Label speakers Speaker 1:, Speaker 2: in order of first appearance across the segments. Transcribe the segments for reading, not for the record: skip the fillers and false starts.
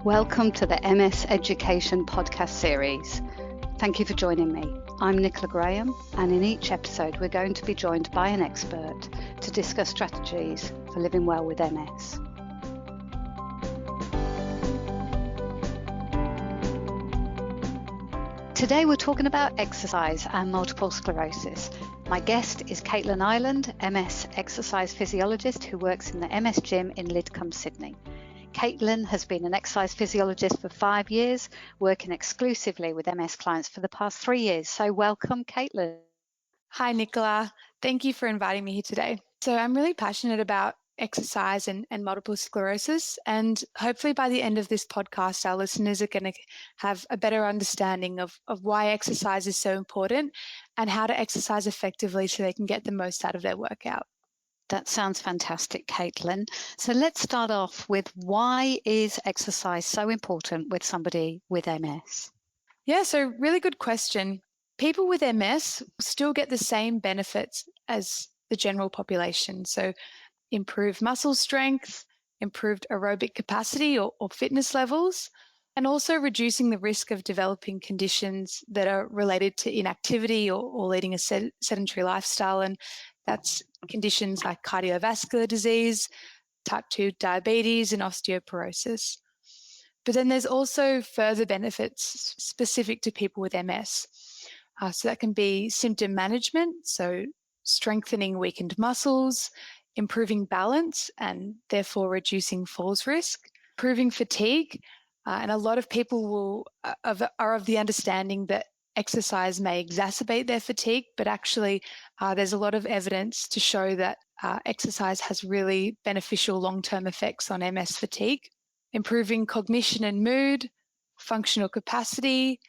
Speaker 1: Welcome to the MS Education podcast series. Thank you for joining me. I'm Nicola Graham, and in each episode we're going to be joined by an expert to discuss strategies for living well with MS. Today we're talking about exercise and multiple sclerosis. My guest is Caitlin Ireland, MS Exercise Physiologist who works in the MS gym in Lidcombe, Sydney. Caitlin has been an exercise physiologist for 5 years, working exclusively with MS clients for the past 3 years. So welcome, Caitlin.
Speaker 2: Hi, Nicola. Thank you for inviting me here today. So I'm really passionate about exercise and multiple sclerosis, and hopefully by the end of this podcast, our listeners are going to have a better understanding of why exercise is so important and how to exercise effectively so they can get the most out of their workout.
Speaker 1: That sounds fantastic, Caitlin. So let's start off with, why is exercise so important with somebody with MS?
Speaker 2: Yeah, so really good question. People with MS still get the same benefits as the general population. So improved muscle strength, improved aerobic capacity or fitness levels, and also reducing the risk of developing conditions that are related to inactivity or leading a sedentary lifestyle. And that's conditions like cardiovascular disease, type 2 diabetes, and osteoporosis. But then there's also further benefits specific to people with MS. So that can be symptom management, so strengthening weakened muscles, improving balance and therefore reducing falls risk, improving fatigue. And a lot of people are of the understanding that exercise may exacerbate their fatigue, but actually there's a lot of evidence to show that exercise has really beneficial long-term effects on MS fatigue, improving cognition and mood, functional capacity,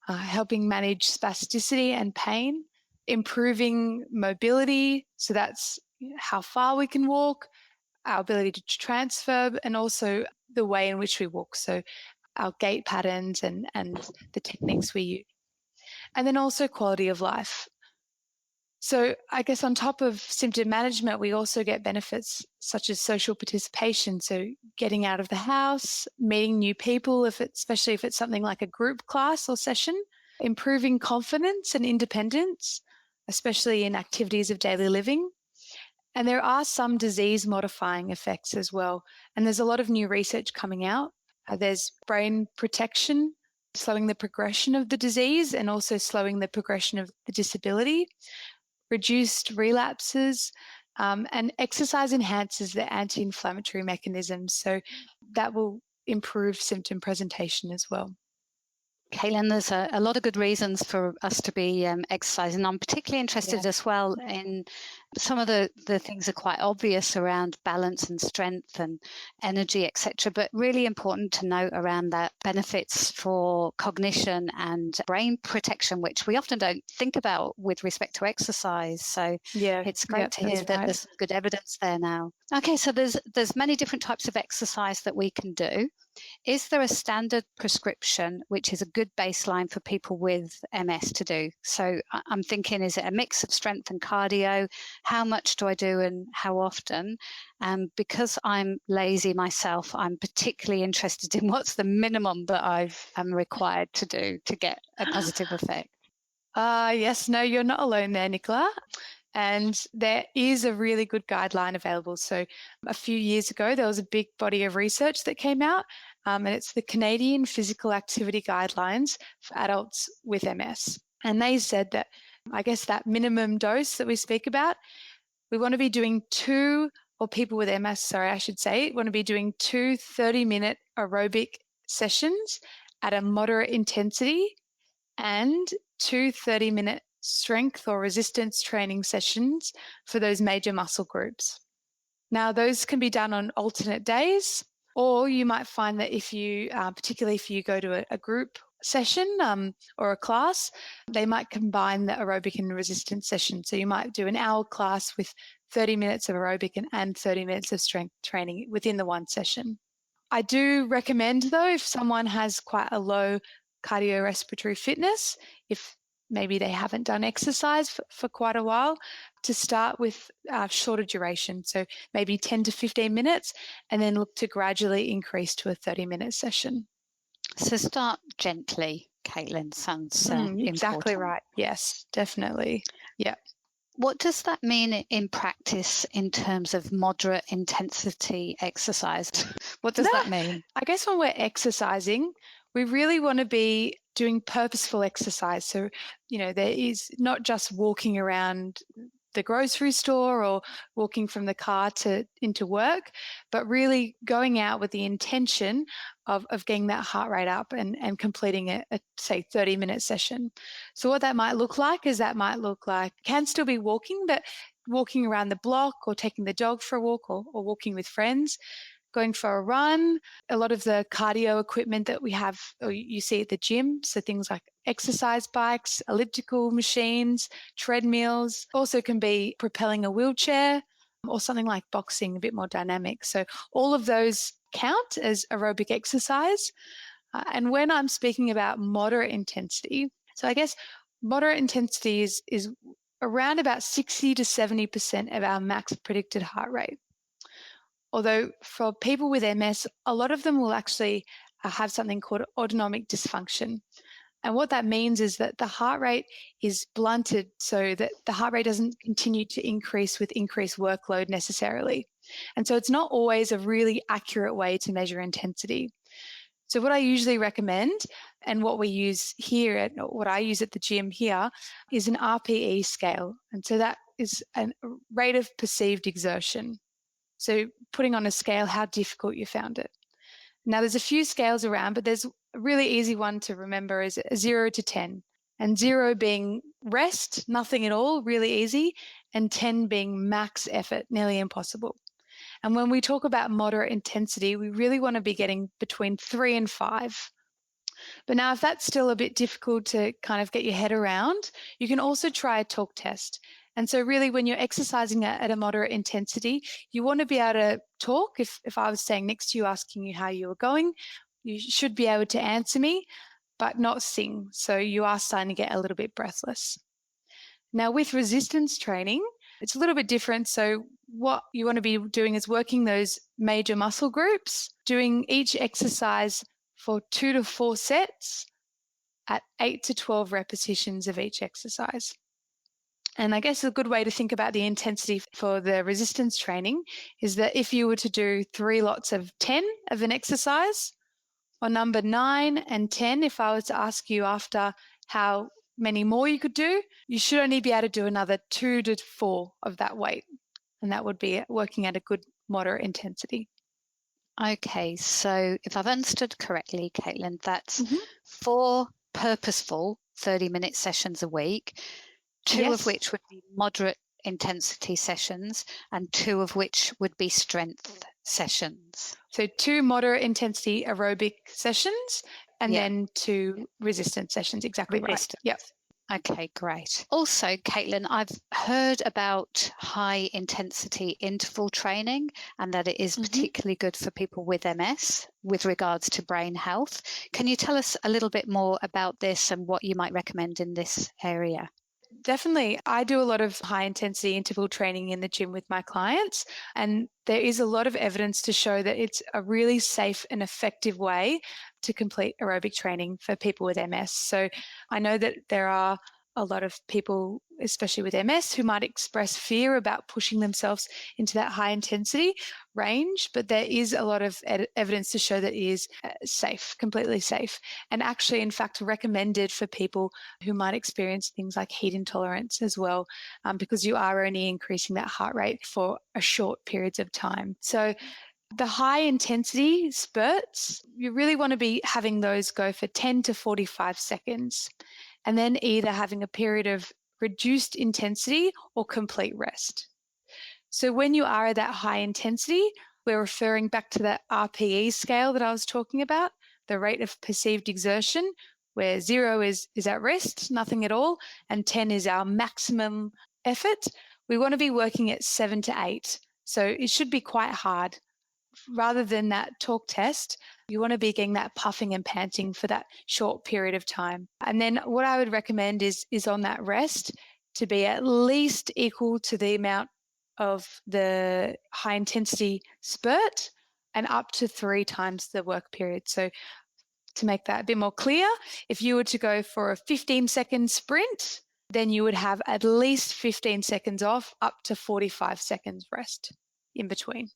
Speaker 2: helping manage spasticity and pain, improving mobility, so that's how far we can walk, our ability to transfer, and also the way in which we walk, so our gait patterns and the techniques we use. And then also quality of life. So I guess on top of symptom management, we also get benefits such as social participation, so getting out of the house, meeting new people, especially if it's something like a group class or session, improving confidence and independence, especially in activities of daily living. And there are some disease-modifying effects as well. And there's a lot of new research coming out. There's brain protection, slowing the progression of the disease and also slowing the progression of the disability, reduced relapses, and exercise enhances the anti-inflammatory mechanisms. So that will improve symptom presentation as well.
Speaker 1: Caitlin, there's a lot of good reasons for us to be exercising. I'm particularly interested as well in some of the things are quite obvious around balance and strength and energy, etc. But really important to note around that benefits for cognition and brain protection, which we often don't think about with respect to exercise. So it's great to hear that there's good evidence there now. Okay, so there's many different types of exercise that we can do. Is there a standard prescription which is a good baseline for people with MS to do? So I'm thinking, is it a mix of strength and cardio? How much do I do and how often? Because I'm lazy myself, I'm particularly interested in what's the minimum that I am required to do to get a positive effect.
Speaker 2: Yes, no, you're not alone there, Nicola. And there is a really good guideline available. So a few years ago, there was a big body of research that came out, and it's the Canadian Physical Activity Guidelines for adults with MS. And they said that, I guess, that minimum dose that we speak about, we want to be doing two 30-minute aerobic sessions at a moderate intensity and 2 30-minute strength or resistance training sessions for those major muscle groups. Now, those can be done on alternate days, or you might find that if you, particularly if you go to a group session or a class, they might combine the aerobic and resistance session. So you might do an hour class with 30 minutes of aerobic and 30 minutes of strength training within the one session. I do recommend, though, if someone has quite a low cardiorespiratory fitness, if maybe they haven't done exercise for quite a while, to start with shorter duration. So maybe 10 to 15 minutes, and then look to gradually increase to a 30-minute session.
Speaker 1: So start gently, Caitlin, sounds
Speaker 2: exactly
Speaker 1: important.
Speaker 2: right. Yes, definitely. Yeah.
Speaker 1: What does that mean in practice in terms of moderate intensity exercise? What does that mean?
Speaker 2: I guess when we're exercising, we really want to be doing purposeful exercise. So, there is not just walking around the grocery store or walking from the car into work, but really going out with the intention of getting that heart rate up and completing a say 30-minute session. So what that might look like is can still be walking, but walking around the block or taking the dog for a walk or walking with friends, going for a run. A lot of the cardio equipment that we have, or you see at the gym, so things like exercise bikes, elliptical machines, treadmills, also can be propelling a wheelchair or something like boxing, a bit more dynamic. So all of those count as aerobic exercise. And when I'm speaking about moderate intensity, so I guess moderate intensity is around about 60 to 70% of our max predicted heart rate. Although for people with MS, a lot of them will actually have something called autonomic dysfunction. And what that means is that the heart rate is blunted so that the heart rate doesn't continue to increase with increased workload necessarily. And so it's not always a really accurate way to measure intensity. So what I usually recommend, and what we use here, what I use at the gym here, is an RPE scale. And so that is a rate of perceived exertion. So putting on a scale how difficult you found it. Now there's a few scales around, but there's a really easy one to remember is 0 to 10. And 0 being rest, nothing at all, really easy, and 10 being max effort, nearly impossible. And when we talk about moderate intensity, we really want to be getting between 3 and 5. But now if that's still a bit difficult to kind of get your head around, you can also try a talk test. And so really when you're exercising at a moderate intensity, you want to be able to talk. If I was standing next to you asking you how you were going, you should be able to answer me, but not sing. So you are starting to get a little bit breathless. Now with resistance training, it's a little bit different. So what you want to be doing is working those major muscle groups, doing each exercise for 2 to 4 sets at 8 to 12 repetitions of each exercise. And I guess a good way to think about the intensity for the resistance training is that if you were to do 3 lots of 10 of an exercise, or number 9 and 10, if I was to ask you after how many more you could do, you should only be able to do another 2 to 4 of that weight. And that would be working at a good moderate intensity.
Speaker 1: Okay, so if I've understood correctly, Caitlin, that's 4 purposeful 30-minute sessions a week, 2 of which would be moderate intensity sessions and 2 of which would be strength sessions.
Speaker 2: So 2 moderate intensity aerobic sessions and then 2 resistance sessions. Exactly right. Yep.
Speaker 1: Okay, great. Also, Caitlin, I've heard about high intensity interval training and that it is particularly good for people with MS with regards to brain health. Can you tell us a little bit more about this and what you might recommend in this area?
Speaker 2: Definitely. I do a lot of high intensity interval training in the gym with my clients, and there is a lot of evidence to show that it's a really safe and effective way to complete aerobic training for people with MS. So I know that there are a lot of people, especially with MS, who might express fear about pushing themselves into that high intensity range, but there is a lot of evidence to show that it is safe, completely safe, and actually, in fact, recommended for people who might experience things like heat intolerance as well, because you are only increasing that heart rate for a short periods of time. So the high intensity spurts, you really want to be having those go for 10 to 45 seconds, and then either having a period of reduced intensity or complete rest. So when you are at that high intensity, we're referring back to that RPE scale that I was talking about, the rate of perceived exertion, where 0 is at rest, nothing at all, and 10 is our maximum effort. We want to be working at 7 to 8. So it should be quite hard rather than that talk test, you want to be getting that puffing and panting for that short period of time. And then what I would recommend is on that rest to be at least equal to the amount of the high intensity spurt and up to 3 times the work period. So to make that a bit more clear, if you were to go for a 15-second sprint, then you would have at least 15 seconds off, up to 45 seconds rest in between.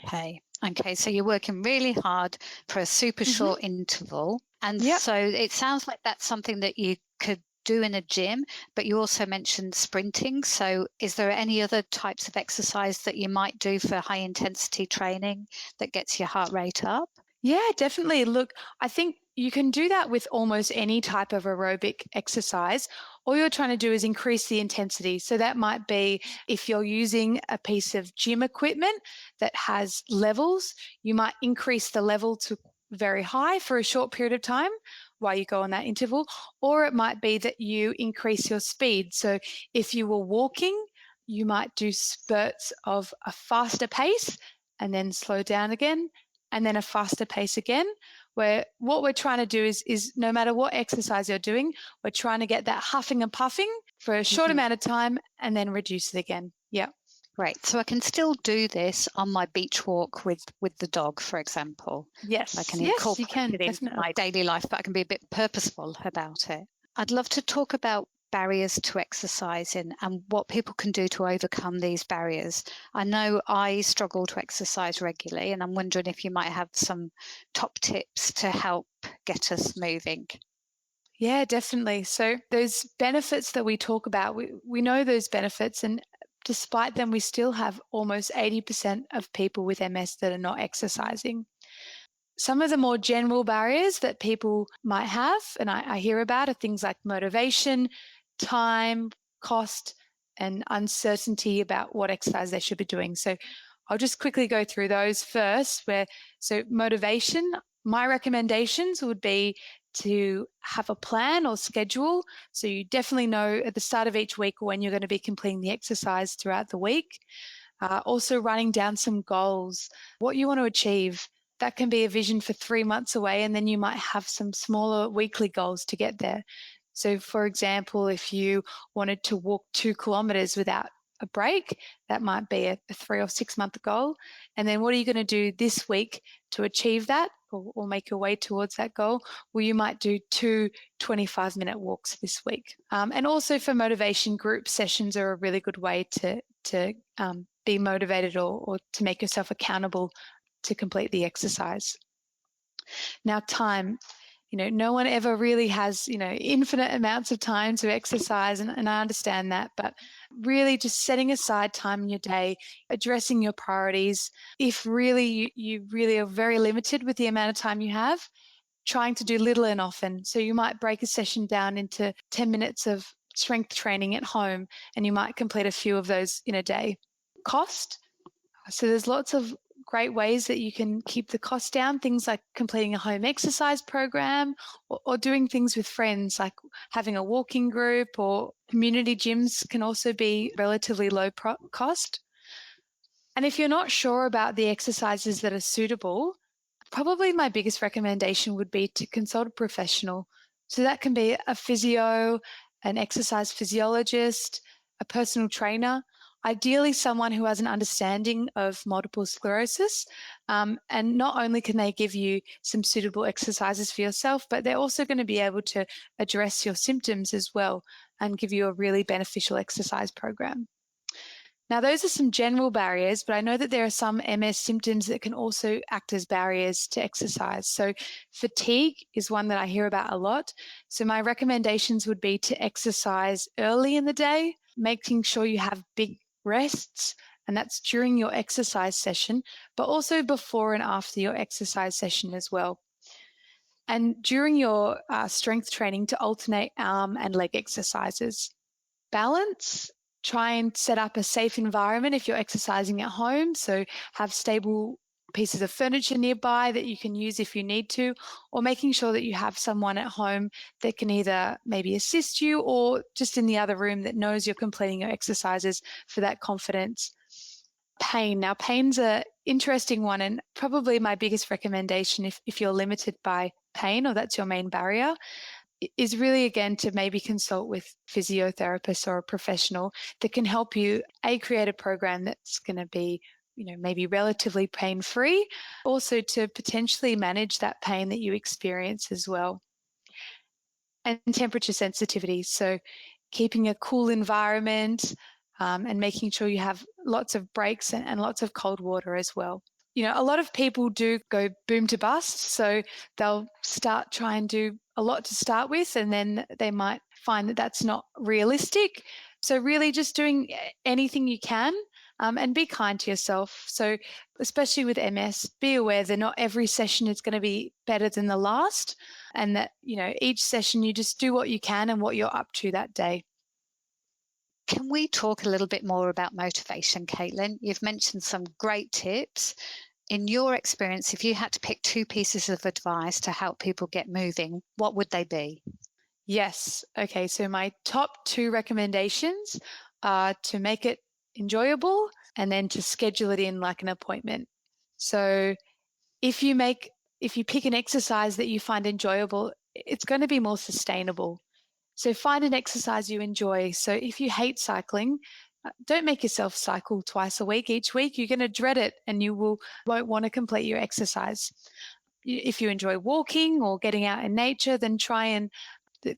Speaker 1: Okay, so you're working really hard for a super short interval. And so it sounds like that's something that you could do in a gym, but you also mentioned sprinting. So is there any other types of exercise that you might do for high intensity training that gets your heart rate up?
Speaker 2: Yeah, definitely. Look, I think you can do that with almost any type of aerobic exercise. All you're trying to do is increase the intensity. So that might be if you're using a piece of gym equipment that has levels, you might increase the level to very high for a short period of time while you go on that interval. Or it might be that you increase your speed. So if you were walking, you might do spurts of a faster pace and then slow down again, and then a faster pace again, where what we're trying to do is no matter what exercise you're doing, we're trying to get that huffing and puffing for a short amount of time and then reduce it again. Yeah.
Speaker 1: Great. So I can still do this on my beach walk with the dog, for example.
Speaker 2: Yes.
Speaker 1: I can
Speaker 2: Yes,
Speaker 1: incorporate
Speaker 2: you can,
Speaker 1: it into
Speaker 2: definitely.
Speaker 1: my daily life, but I can be a bit purposeful about it. I'd love to talk about barriers to exercising and what people can do to overcome these barriers. I know I struggle to exercise regularly, and I'm wondering if you might have some top tips to help get us moving.
Speaker 2: Yeah, definitely. So those benefits that we talk about, we know those benefits, and despite them, we still have almost 80% of people with MS that are not exercising. Some of the more general barriers that people might have, and I hear about, are things like motivation, time, cost, and uncertainty about what exercise they should be doing. So I'll just quickly go through those first. So motivation, my recommendations would be to have a plan or schedule. So you definitely know at the start of each week when you're going to be completing the exercise throughout the week. Also writing down some goals, what you want to achieve. That can be a vision for 3 months away, and then you might have some smaller weekly goals to get there. So for example, if you wanted to walk 2 kilometers without a break, that might be a 3 or 6 month goal. And then what are you going to do this week to achieve that or make your way towards that goal? Well, you might do 2 25-minute walks this week. And also for motivation, group sessions are a really good way to be motivated or to make yourself accountable to complete the exercise. Now, time. No one ever really has, infinite amounts of time to exercise, and I understand that, but really just setting aside time in your day, addressing your priorities. If really you really are very limited with the amount of time you have, trying to do little and often. So you might break a session down into 10 minutes of strength training at home, and you might complete a few of those in a day. Cost. So there's lots of great ways that you can keep the cost down, things like completing a home exercise program or doing things with friends, like having a walking group, or community gyms can also be relatively low cost. And if you're not sure about the exercises that are suitable, probably my biggest recommendation would be to consult a professional. So that can be a physio, an exercise physiologist, a personal trainer, ideally someone who has an understanding of multiple sclerosis. And not only can they give you some suitable exercises for yourself, but they're also going to be able to address your symptoms as well and give you a really beneficial exercise program. Now, those are some general barriers, but I know that there are some MS symptoms that can also act as barriers to exercise. So fatigue is one that I hear about a lot. So my recommendations would be to exercise early in the day, making sure you have big rests, and that's during your exercise session, but also before and after your exercise session as well. And during your strength training, to alternate arm and leg exercises. Balance. Try and set up a safe environment if you're exercising at home. So have stable pieces of furniture nearby that you can use if you need to, or making sure that you have someone at home that can either maybe assist you or just in the other room that knows you're completing your exercises for that confidence. Pain. Now, pain's an interesting one, and probably my biggest recommendation if you're limited by pain or that's your main barrier is really, again, to maybe consult with physiotherapists or a professional that can help you, create a program that's going to be, maybe relatively pain-free, also to potentially manage that pain that you experience as well. And temperature sensitivity. So keeping a cool environment and making sure you have lots of breaks and lots of cold water as well. A lot of people do go boom to bust. So they'll try and do a lot to start with, and then they might find that that's not realistic. So really just doing anything you can and be kind to yourself. So especially with MS, be aware that not every session is going to be better than the last, and that, each session you just do what you can and what you're up to that day.
Speaker 1: Can we talk a little bit more about motivation, Caitlin? You've mentioned some great tips. In your experience, if you had to pick two pieces of advice to help people get moving, what would they be?
Speaker 2: Yes. Okay. So my top two recommendations are to make it enjoyable and then to schedule it in like an appointment. So if you pick an exercise that you find enjoyable, it's going to be more sustainable. So find an exercise you enjoy. So if you hate cycling, don't make yourself cycle twice a week. Each week you're going to dread it and you won't want to complete your exercise. If you enjoy walking or getting out in nature, then try and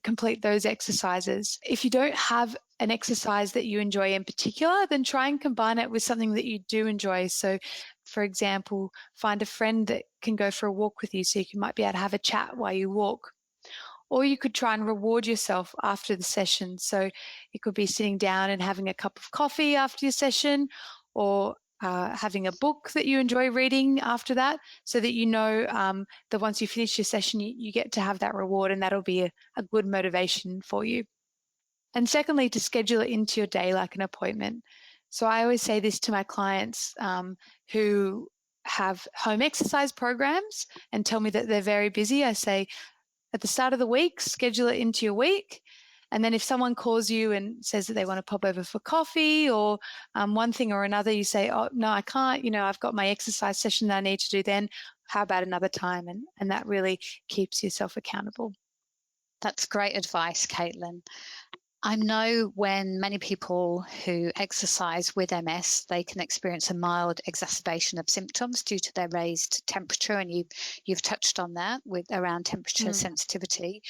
Speaker 2: complete those exercises. If you don't have an exercise that you enjoy in particular, then try and combine it with something that you do enjoy. So, for example, find a friend that can go for a walk with you so you might be able to have a chat while you walk. Or you could try and reward yourself after the session. So it could be sitting down and having a cup of coffee after your session, or having a book that you enjoy reading after that, so that that once you finish your session, you get to have that reward, and that'll be a good motivation for you. And secondly, to schedule it into your day like an appointment. So I always say this to my clients who have home exercise programs and tell me that they're very busy. I say, at the start of the week, schedule it into your week. And then if someone calls you and says that they want to pop over for coffee or one thing or another, you say, oh, no, I can't, I've got my exercise session that I need to do then. How about another time? And that really keeps yourself accountable.
Speaker 1: That's great advice, Caitlin. I know when many people who exercise with MS, they can experience a mild exacerbation of symptoms due to their raised temperature, and you've touched on that around temperature sensitivity.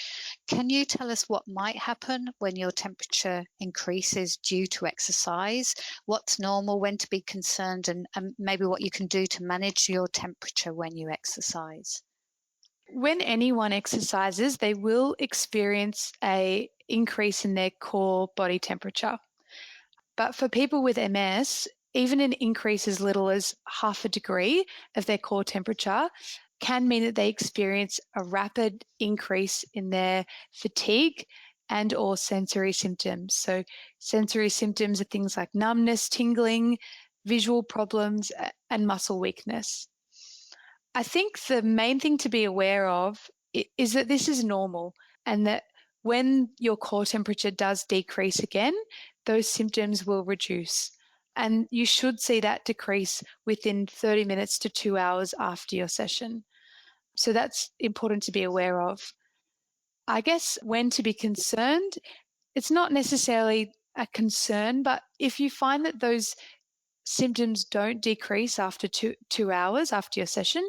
Speaker 1: Can you tell us what might happen when your temperature increases due to exercise? What's normal, when to be concerned, and maybe what you can do to manage your temperature when you exercise?
Speaker 2: When anyone exercises, they will experience an increase in their core body temperature. But for people with MS, even an increase as little as 0.5 degree of their core temperature can mean that they experience a rapid increase in their fatigue and or sensory symptoms. So sensory symptoms are things like numbness, tingling, visual problems, and muscle weakness. I think the main thing to be aware of is that this is normal, and that when your core temperature does decrease again, those symptoms will reduce. And you should see that decrease within 30 minutes to 2 hours after your session. So that's important to be aware of. I guess when to be concerned, it's not necessarily a concern, but if you find that those symptoms don't decrease after 2 hours after your session,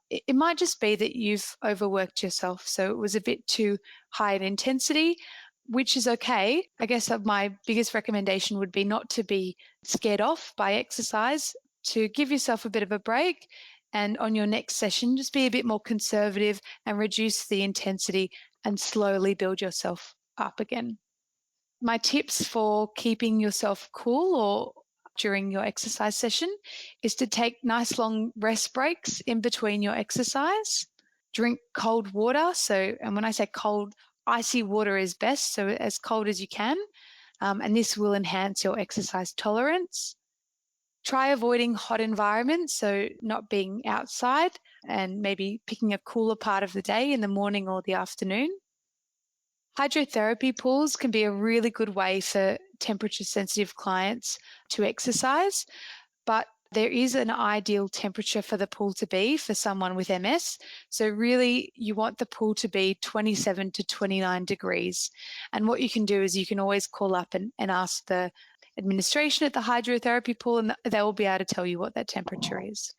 Speaker 2: it might just be that you've overworked yourself. So it was a bit too high in intensity, which is okay. I guess my biggest recommendation would be not to be scared off by exercise, to give yourself a bit of a break. And on your next session, just be a bit more conservative and reduce the intensity and slowly build yourself up again. My tips for keeping yourself cool or during your exercise session is to take nice long rest breaks in between your exercise. Drink cold water. And when I say cold, icy water is best, so as cold as you can. And this will enhance your exercise tolerance. Try avoiding hot environments, so not being outside, and maybe picking a cooler part of the day in the morning or the afternoon. Hydrotherapy pools can be a really good way for temperature sensitive clients to exercise, but there is an ideal temperature for the pool to be for someone with MS. So really, you want the pool to be 27 to 29 degrees. And what you can do is you can always call up and ask the administration at the hydrotherapy pool, and they will be able to tell you what that temperature is.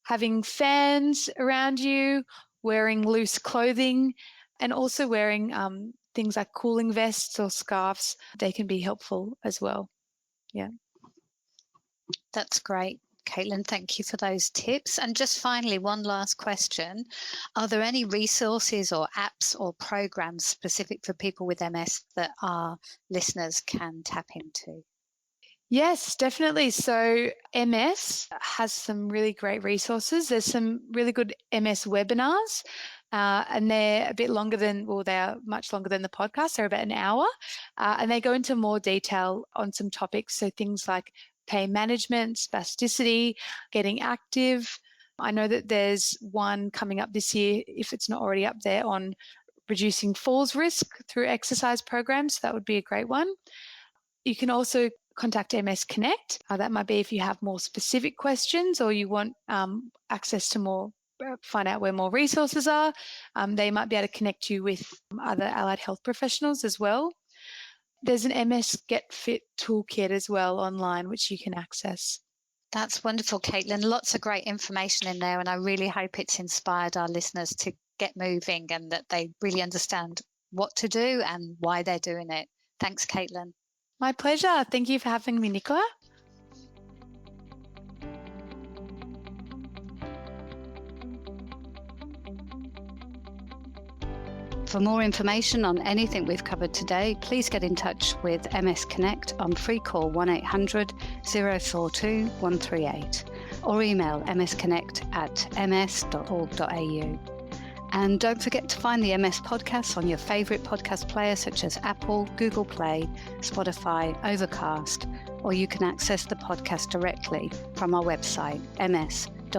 Speaker 2: Having fans around you, wearing loose clothing, and also wearing things like cooling vests or scarves, they can be helpful as well. Yeah.
Speaker 1: That's great, Caitlin. Thank you for those tips. And just finally, one last question. Are there any resources or apps or programs specific for people with MS that our listeners can tap into?
Speaker 2: Yes, definitely. So MS has some really great resources. There's some really good MS webinars, and they're a bit longer than, well, they are much longer than the podcast. They're about an hour, and they go into more detail on some topics. So things like pain management, spasticity, getting active. I know that there's one coming up this year, if it's not already up there, on reducing falls risk through exercise programs. So that would be a great one. You can also contact MS Connect. That might be if you have more specific questions or you want access to more, find out where more resources are. They might be able to connect you with other allied health professionals as well. There's an MS Get Fit toolkit as well online, which you can access.
Speaker 1: That's wonderful, Caitlin. Lots of great information in there, and I really hope it's inspired our listeners to get moving and that they really understand what to do and why they're doing it. Thanks, Caitlin.
Speaker 2: My pleasure. Thank you for having me, Nicola.
Speaker 1: For more information on anything we've covered today, please get in touch with MS Connect on free call 1800 042 138 or email msconnect@ms.org.au. And don't forget to find the MS podcasts on your favourite podcast player such as Apple, Google Play, Spotify, Overcast, or you can access the podcast directly from our website, ms.org.au.